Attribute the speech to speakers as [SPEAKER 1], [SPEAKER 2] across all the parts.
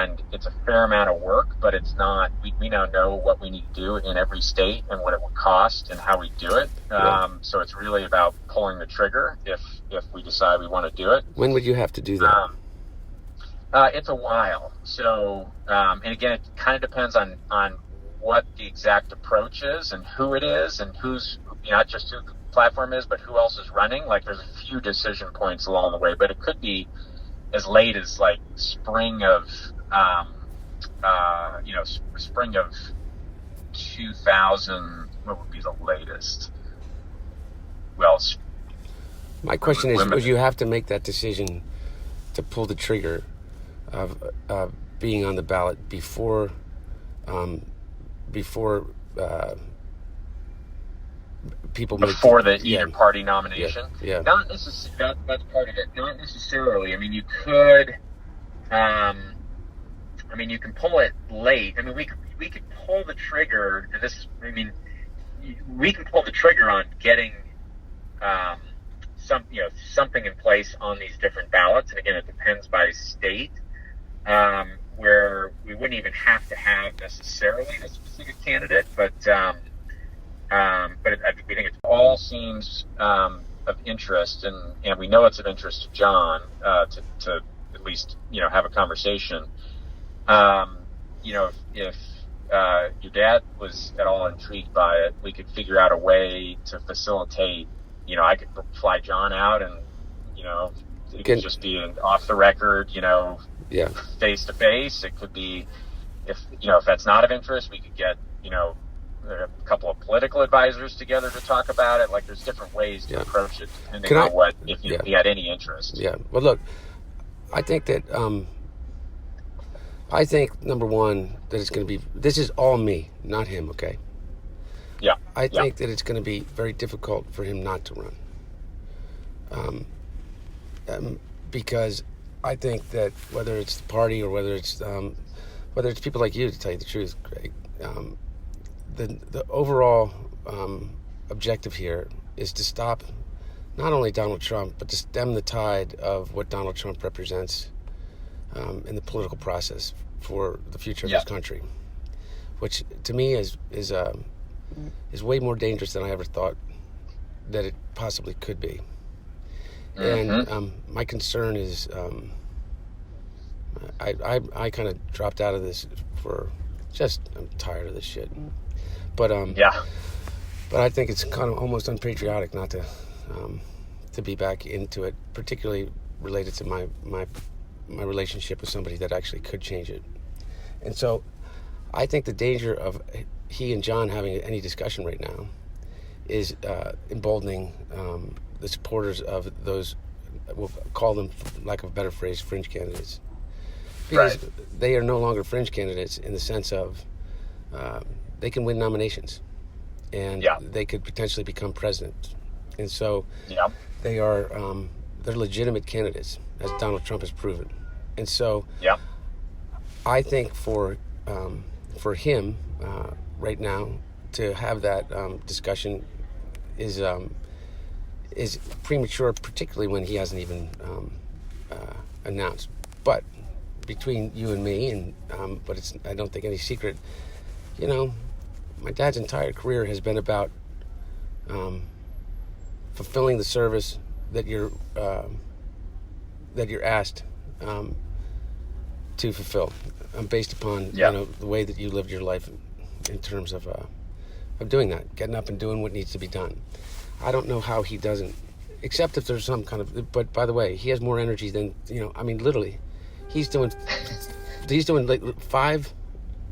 [SPEAKER 1] and it's a fair amount of work, but it's not, we now know what we need to do in every state and what it would cost and how we do it. So it's really about pulling the trigger if we decide we want to do it.
[SPEAKER 2] When would you have to do that?
[SPEAKER 1] It's a while. So, and again, it kind of depends on what the exact approach is and who it is and who's, not just who the platform is, but who else is running. Like, there's a few decision points along the way, but it could be as late as like spring of 2000. What would be the latest? Well,
[SPEAKER 2] my question is, would you have to make that decision to pull the trigger of being on the ballot before people
[SPEAKER 1] before the either party nomination?
[SPEAKER 2] Yeah.
[SPEAKER 1] Not necessarily. That's part of it. Not necessarily. I mean, you could. You can pull it late. I mean, we could pull the trigger. We can pull the trigger on getting something in place on these different ballots. And again, it depends by state. Where we wouldn't even have to have necessarily a specific candidate, but we think it all seems of interest, and we know it's of interest to John to at least have a conversation. If your dad was at all intrigued by it, we could figure out a way to facilitate. I could fly John out, and it could just be an off the record, face to face. It could be if that's not of interest, we could get a couple of political advisors together to talk about it. Like, there's different ways to approach it depending on if you had any interest.
[SPEAKER 2] Yeah. Well, look, I think that number one, that it's going to be, this is all me, not him. Okay.
[SPEAKER 1] Yeah.
[SPEAKER 2] I think that it's going to be very difficult for him not to run. Because I think that whether it's the party or whether it's people like you, to tell you the truth, Greg, the overall objective here is to stop not only Donald Trump, but to stem the tide of what Donald Trump represents in the political process for the future of this country, which to me is way more dangerous than I ever thought that it possibly could be. Mm-hmm. And my concern is I kind of dropped out of this I'm tired of this shit. But but I think it's kind of almost unpatriotic not to be back into it, particularly related to my relationship with somebody that actually could change it. And so I think the danger of he and John having any discussion right now is emboldening the supporters of those, we'll call them, for lack of a better phrase, fringe candidates. Because they are no longer fringe candidates in the sense of they can win nominations and they could potentially become president. And so they're legitimate candidates, as Donald Trump has proven. And so I think for him right now to have that discussion is premature, particularly when he hasn't even announced. But between you and me, and but I don't think any secret, my dad's entire career has been about fulfilling the service that you're asked to fulfill, based upon the way that you lived your life in terms of doing that, getting up and doing what needs to be done. I don't know how he doesn't, except if there's some kind of. But by the way, he has more energy than literally, he's doing like 3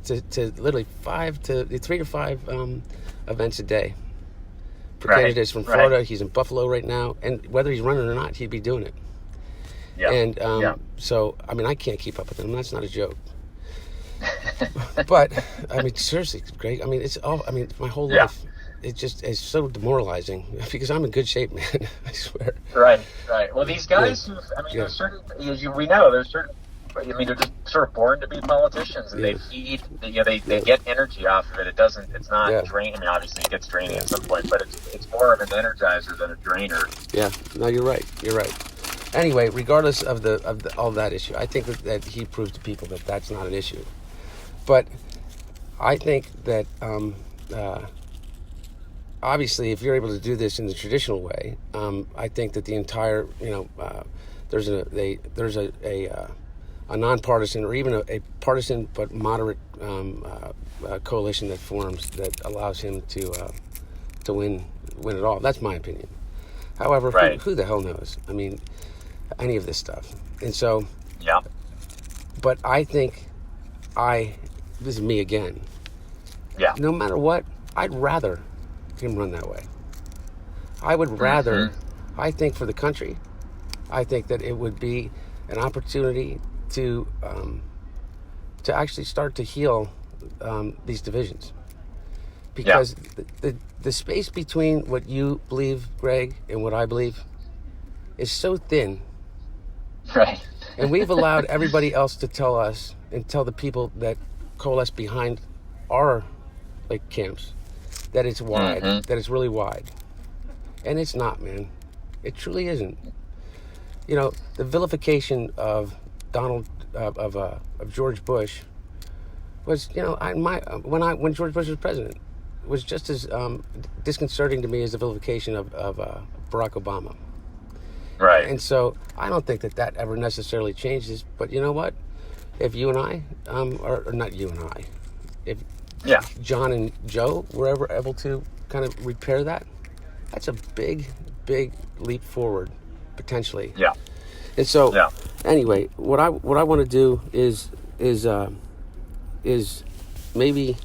[SPEAKER 2] to 5 events a day for candidates from Florida. He's in Buffalo right now, and whether he's running or not, he'd be doing it. So I can't keep up with him. That's not a joke. But seriously, Greg. It's all. My whole life. It just is so demoralizing because I'm in good shape, man. I swear. Right.
[SPEAKER 1] Well, these guys, there's certain, as we know, there's certain. They're just sort of born to be politicians, and they feed. They get energy off of it. It's not draining. Obviously, it gets draining at some point, but it's more of an energizer than a drainer.
[SPEAKER 2] Yeah. No, you're right. anyway, regardless of all that issue, I think that he proved to people that that's not an issue. But I think that obviously, if you're able to do this in the traditional way, I think that the entire, there's a nonpartisan or even a partisan but moderate coalition that forms that allows him to win it all. That's my opinion. However,
[SPEAKER 1] right.
[SPEAKER 2] who the hell knows? I mean, any of this stuff. And so,
[SPEAKER 1] yeah.
[SPEAKER 2] But I think this is me again.
[SPEAKER 1] Yeah.
[SPEAKER 2] No matter what, I'd rather him run that way. I would rather, I think for the country, I think that it would be an opportunity to actually start to heal these divisions. Because the space between what you believe, Greg, and what I believe is so thin.
[SPEAKER 1] Right.
[SPEAKER 2] And we've allowed everybody else to tell us and tell the people that coalesce behind our camps that it's wide, that it's really wide. And it's not, man. It truly isn't. The vilification of George Bush was, when George Bush was president, was just as disconcerting to me as the vilification of Barack Obama.
[SPEAKER 1] Right.
[SPEAKER 2] And so I don't think that ever necessarily changes. But you know what? If you and I, or not you and I, if John and Joe were ever able to kind of repair that, that's a big, big leap forward, potentially.
[SPEAKER 1] Yeah.
[SPEAKER 2] And so, anyway, what I want to do is maybe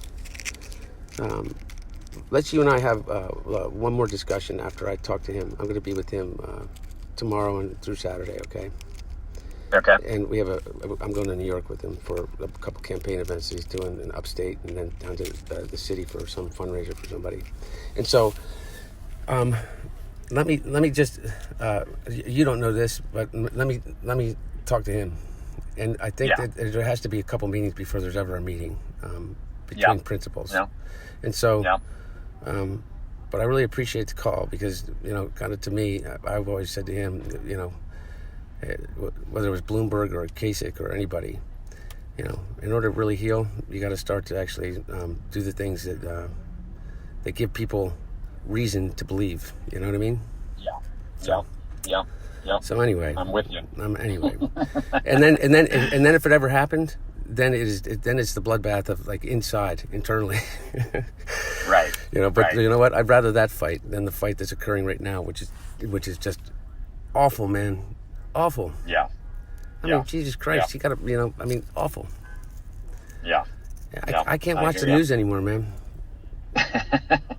[SPEAKER 2] let's you and I have one more discussion after I talk to him. I'm going to be with him tomorrow and through Saturday, okay?
[SPEAKER 1] Okay.
[SPEAKER 2] And we have I'm going to New York with him for a couple campaign events that he's doing in upstate, and then down to the city for some fundraiser for somebody. And so, let me just you don't know this, but let me talk to him. And I think that there has to be a couple meetings before there's ever a meeting between principals. Yeah. And so, but I really appreciate the call because, kind of to me, I've always said to him, whether it was Bloomberg or Kasich or anybody, in order to really heal, you got to start to actually do the things that give people reason to believe. You know what I mean?
[SPEAKER 1] Yeah.
[SPEAKER 2] So anyway,
[SPEAKER 1] I'm with you.
[SPEAKER 2] Anyway, and then if it ever happened, then it's the bloodbath of internally.
[SPEAKER 1] Right.
[SPEAKER 2] But you know what? I'd rather that fight than the fight that's occurring right now, which is just awful, man. Awful.
[SPEAKER 1] Yeah.
[SPEAKER 2] I mean, Jesus Christ, you gotta, awful.
[SPEAKER 1] Yeah.
[SPEAKER 2] I can't watch the news anymore, man.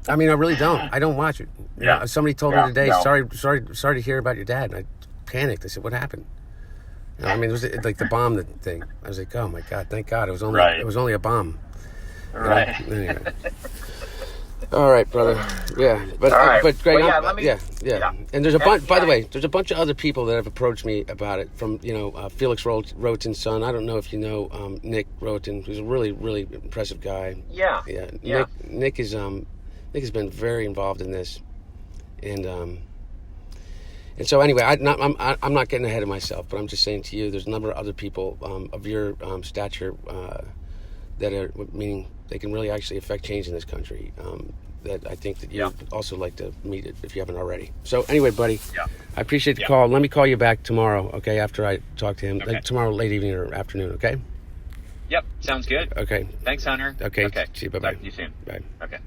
[SPEAKER 2] I mean, I really don't. I don't watch it. Somebody told me today, sorry to hear about your dad. And I panicked. I said, what happened? It was like the bomb thing. I was like, oh my God, thank God. It was only a bomb.
[SPEAKER 1] Right.
[SPEAKER 2] Anyway. All right, brother. Yeah, but but Greg, And there's a bunch. By the way, there's a bunch of other people that have approached me about it. From Felix Roten's son. I don't know if you know Nick Roten, who's a really, really impressive guy.
[SPEAKER 1] Yeah.
[SPEAKER 2] Nick has been very involved in this, and so anyway, I'm not getting ahead of myself, but I'm just saying to you, there's a number of other people of your stature that are meaning. They can really actually affect change in this country that I think that you'd also like to meet it if you haven't already. So anyway, buddy, I appreciate the call. Let me call you back tomorrow, okay, after I talk to him.
[SPEAKER 1] Okay.
[SPEAKER 2] Tomorrow late evening or afternoon, okay?
[SPEAKER 1] Yep, sounds good.
[SPEAKER 2] Okay.
[SPEAKER 1] Thanks, Hunter.
[SPEAKER 2] Okay. See you. Bye-bye.
[SPEAKER 1] Talk to you soon.
[SPEAKER 2] Bye.
[SPEAKER 1] Okay.